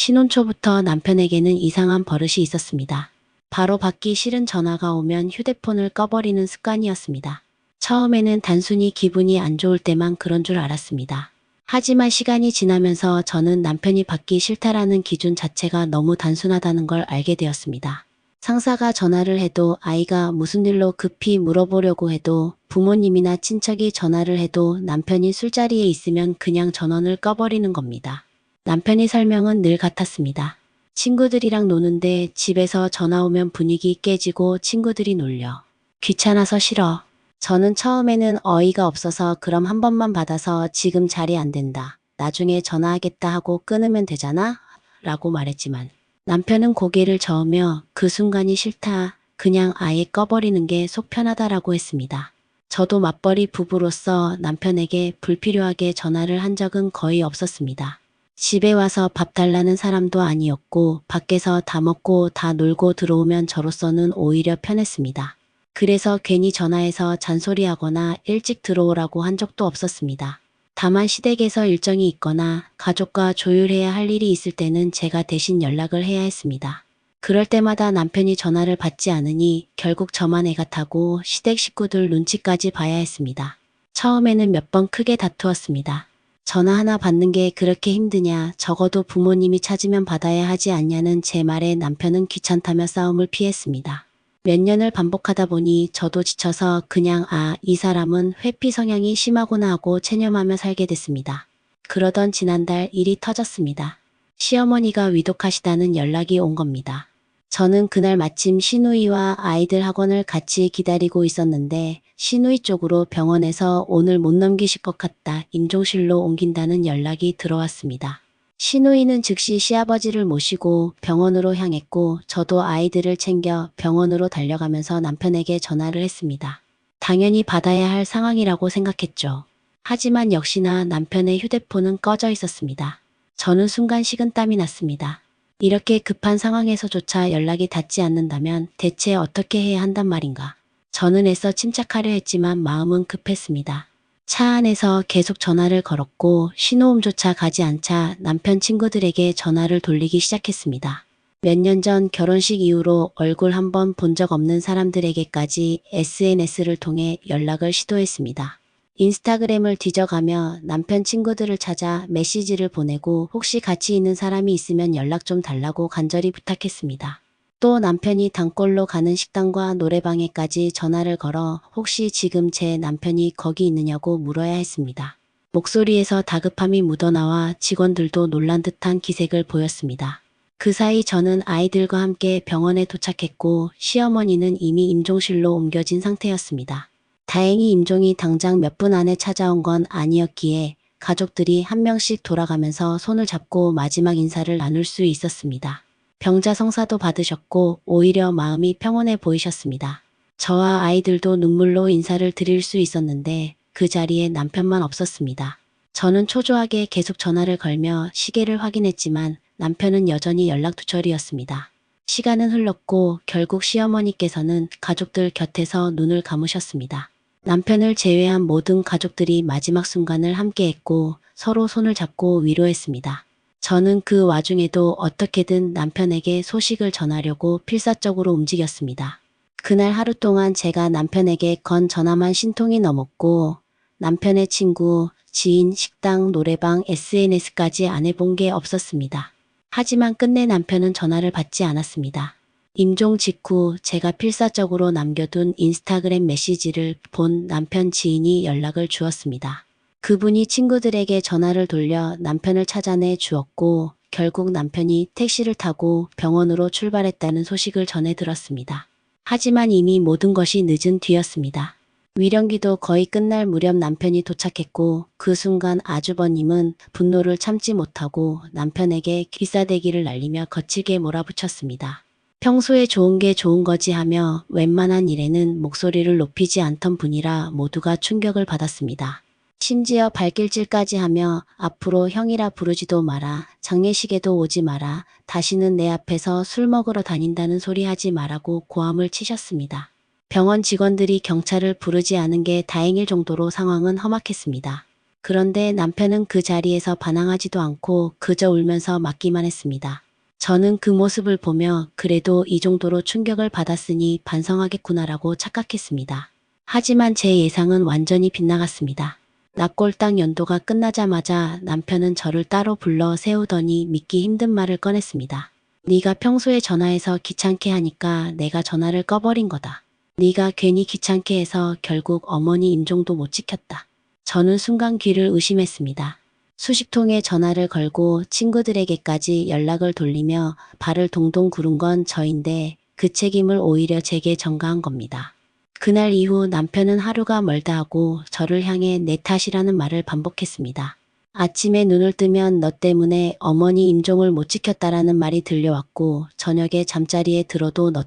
신혼 초부터 남편에게는 이상한 버릇이 있었습니다. 바로 받기 싫은 전화가 오면 휴대폰을 꺼버리는 습관이었습니다. 처음에는 단순히 기분이 안 좋을 때만 그런 줄 알았습니다. 하지만 시간이 지나면서 저는 남편이 받기 싫다라는 기준 자체가 너무 단순하다는 걸 알게 되었습니다. 상사가 전화를 해도, 아이가 무슨 일로 급히 물어보려고 해도, 부모님이나 친척이 전화를 해도 남편이 술자리에 있으면 그냥 전원을 꺼버리는 겁니다. 남편의 설명은 늘 같았습니다. 친구들이랑 노는데 집에서 전화 오면 분위기 깨지고 친구들이 놀려. 귀찮아서 싫어. 저는 처음에는 어이가 없어서 그럼 한 번만 받아서 지금 자리 안 된다. 나중에 전화하겠다 하고 끊으면 되잖아? 라고 말했지만 남편은 고개를 저으며 그 순간이 싫다. 그냥 아예 꺼버리는 게 속 편하다라고 했습니다. 저도 맞벌이 부부로서 남편에게 불필요하게 전화를 한 적은 거의 없었습니다. 집에 와서 밥 달라는 사람도 아니었고 밖에서 다 먹고 다 놀고 들어오면 저로서는 오히려 편했습니다. 그래서 괜히 전화해서 잔소리하거나 일찍 들어오라고 한 적도 없었습니다. 다만 시댁에서 일정이 있거나 가족과 조율해야 할 일이 있을 때는 제가 대신 연락을 해야 했습니다. 그럴 때마다 남편이 전화를 받지 않으니 결국 저만 애가 타고 시댁 식구들 눈치까지 봐야 했습니다. 처음에는 몇 번 크게 다투었습니다. 전화 하나 받는 게 그렇게 힘드냐, 적어도 부모님이 찾으면 받아야 하지 않냐는 제 말에 남편은 귀찮다며 싸움을 피했습니다. 몇 년을 반복하다 보니 저도 지쳐서 그냥 이 사람은 회피 성향이 심하구나 하고 체념하며 살게 됐습니다. 그러던 지난달 일이 터졌습니다. 시어머니가 위독하시다는 연락이 온 겁니다. 저는 그날 마침 시누이와 아이들 학원을 같이 기다리고 있었는데 시누이 쪽으로 병원에서 오늘 못 넘기실 것 같다, 임종실로 옮긴다는 연락이 들어왔습니다. 시누이는 즉시 시아버지를 모시고 병원으로 향했고 저도 아이들을 챙겨 병원으로 달려가면서 남편에게 전화를 했습니다. 당연히 받아야 할 상황이라고 생각했죠. 하지만 역시나 남편의 휴대폰은 꺼져 있었습니다. 저는 순간 식은땀이 났습니다. 이렇게 급한 상황에서조차 연락이 닿지 않는다면 대체 어떻게 해야 한단 말인가. 저는 애써 침착하려 했지만 마음은 급했습니다. 차 안에서 계속 전화를 걸었고 신호음조차 가지 않자 남편 친구들에게 전화를 돌리기 시작했습니다. 몇 년 전 결혼식 이후로 얼굴 한 번 본 적 없는 사람들에게까지 SNS를 통해 연락을 시도했습니다. 인스타그램을 뒤져가며 남편 친구들을 찾아 메시지를 보내고 혹시 같이 있는 사람이 있으면 연락 좀 달라고 간절히 부탁했습니다. 또 남편이 단골로 가는 식당과 노래방에까지 전화를 걸어 혹시 지금 제 남편이 거기 있느냐고 물어야 했습니다. 목소리에서 다급함이 묻어나와 직원들도 놀란 듯한 기색을 보였습니다. 그 사이 저는 아이들과 함께 병원에 도착했고 시어머니는 이미 임종실로 옮겨진 상태였습니다. 다행히 임종이 당장 몇 분 안에 찾아온 건 아니었기에 가족들이 한 명씩 돌아가면서 손을 잡고 마지막 인사를 나눌 수 있었습니다. 병자 성사도 받으셨고 오히려 마음이 평온해 보이셨습니다. 저와 아이들도 눈물로 인사를 드릴 수 있었는데 그 자리에 남편만 없었습니다. 저는 초조하게 계속 전화를 걸며 시계를 확인했지만 남편은 여전히 연락두절이었습니다. 시간은 흘렀고 결국 시어머니께서는 가족들 곁에서 눈을 감으셨습니다. 남편을 제외한 모든 가족들이 마지막 순간을 함께했고 서로 손을 잡고 위로했습니다. 저는 그 와중에도 어떻게든 남편에게 소식을 전하려고 필사적으로 움직였습니다. 그날 하루 동안 제가 남편에게 건 전화만 신통이 넘었고 남편의 친구, 지인, 식당, 노래방, SNS까지 안 해본 게 없었습니다. 하지만 끝내 남편은 전화를 받지 않았습니다. 임종 직후 제가 필사적으로 남겨둔 인스타그램 메시지를 본 남편 지인이 연락을 주었습니다. 그분이 친구들에게 전화를 돌려 남편을 찾아내 주었고 결국 남편이 택시를 타고 병원으로 출발했다는 소식을 전해 들었습니다. 하지만 이미 모든 것이 늦은 뒤였습니다. 위령기도 거의 끝날 무렵 남편이 도착했고 그 순간 아주버님은 분노를 참지 못하고 남편에게 기사대기를 날리며 거칠게 몰아붙였습니다. 평소에 좋은 게 좋은 거지 하며 웬만한 일에는 목소리를 높이지 않던 분이라 모두가 충격을 받았습니다. 심지어 발길질까지 하며 앞으로 형이라 부르지도 마라, 장례식에도 오지 마라, 다시는 내 앞에서 술 먹으러 다닌다는 소리 하지 마라고 고함을 치셨습니다. 병원 직원들이 경찰을 부르지 않은 게 다행일 정도로 상황은 험악했습니다. 그런데 남편은 그 자리에서 반항하지도 않고 그저 울면서 맞기만 했습니다. 저는 그 모습을 보며 그래도 이 정도로 충격을 받았으니 반성하겠구나라고 착각했습니다. 하지만 제 예상은 완전히 빗나갔습니다. 납골당 연도가 끝나자마자 남편은 저를 따로 불러 세우더니 믿기 힘든 말을 꺼냈습니다. 네가 평소에 전화해서 귀찮게 하니까 내가 전화를 꺼버린 거다. 네가 괜히 귀찮게 해서 결국 어머니 임종도 못 지켰다. 저는 순간 귀를 의심했습니다. 수십 통의 전화를 걸고 친구들에게까지 연락을 돌리며 발을 동동 구른 건 저인데 그 책임을 오히려 제게 전가한 겁니다. 그날 이후 남편은 하루가 멀다 하고 저를 향해 내 탓이라는 말을 반복했습니다. 아침에 눈을 뜨면 너 때문에 어머니 임종을 못 지켰다라는 말이 들려왔고 저녁에 잠자리에 들어도 너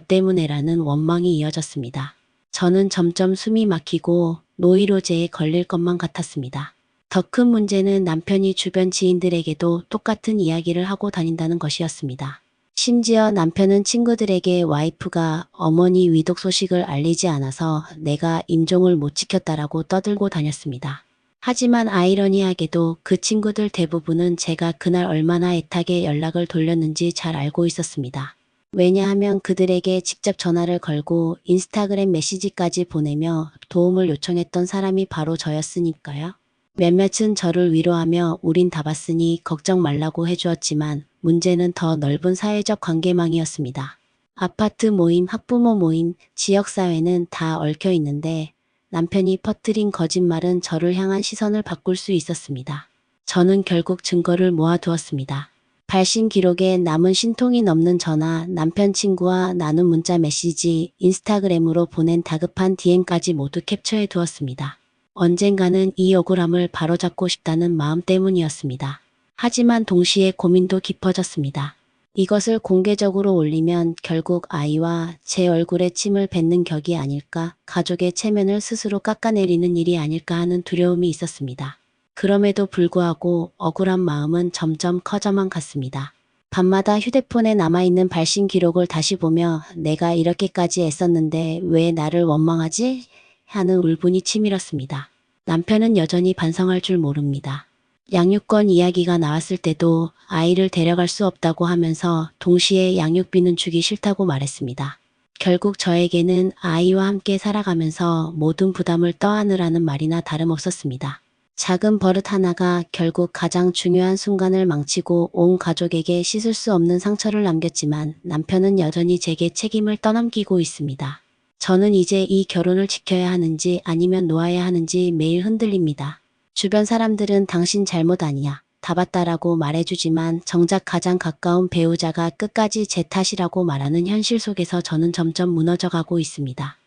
때문에라는 원망이 이어졌습니다. 저는 점점 숨이 막히고 노이로제에 걸릴 것만 같았습니다. 더 큰 문제는 남편이 주변 지인들에게도 똑같은 이야기를 하고 다닌다는 것이었습니다. 심지어 남편은 친구들에게 와이프가 어머니 위독 소식을 알리지 않아서 내가 임종을 못 지켰다라고 떠들고 다녔습니다. 하지만 아이러니하게도 그 친구들 대부분은 제가 그날 얼마나 애타게 연락을 돌렸는지 잘 알고 있었습니다. 왜냐하면 그들에게 직접 전화를 걸고 인스타그램 메시지까지 보내며 도움을 요청했던 사람이 바로 저였으니까요. 몇몇은 저를 위로하며 우린 다 봤으니 걱정 말라고 해주었지만 문제는 더 넓은 사회적 관계망이었습니다. 아파트 모임, 학부모 모임, 지역사회는 다 얽혀 있는데 남편이 퍼뜨린 거짓말은 저를 향한 시선을 바꿀 수 있었습니다. 저는 결국 증거를 모아두었습니다. 발신 기록에 남은 신통이 넘는 전화, 남편 친구와 나눈 문자 메시지, 인스타그램으로 보낸 다급한 DM까지 모두 캡처해 두었습니다. 언젠가는 이 억울함을 바로잡고 싶다는 마음 때문이었습니다. 하지만 동시에 고민도 깊어졌습니다. 이것을 공개적으로 올리면 결국 아이와 제 얼굴에 침을 뱉는 격이 아닐까, 가족의 체면을 스스로 깎아내리는 일이 아닐까 하는 두려움이 있었습니다. 그럼에도 불구하고 억울한 마음은 점점 커져만 갔습니다. 밤마다 휴대폰에 남아있는 발신 기록을 다시 보며 내가 이렇게까지 애썼는데 왜 나를 원망하지? 하는 울분이 치밀었습니다. 남편은 여전히 반성할 줄 모릅니다. 양육권 이야기가 나왔을 때도 아이를 데려갈 수 없다고 하면서 동시에 양육비는 주기 싫다고 말했습니다. 결국 저에게는 아이와 함께 살아가면서 모든 부담을 떠안으라는 말이나 다름없었습니다. 작은 버릇 하나가 결국 가장 중요한 순간을 망치고 온 가족에게 씻을 수 없는 상처를 남겼지만 남편은 여전히 제게 책임을 떠넘기고 있습니다. 저는 이제 이 결혼을 지켜야 하는지 아니면 놓아야 하는지 매일 흔들립니다. 주변 사람들은 당신 잘못 아니야, 다 봤다라고 말해주지만 정작 가장 가까운 배우자가 끝까지 제 탓이라고 말하는 현실 속에서 저는 점점 무너져가고 있습니다.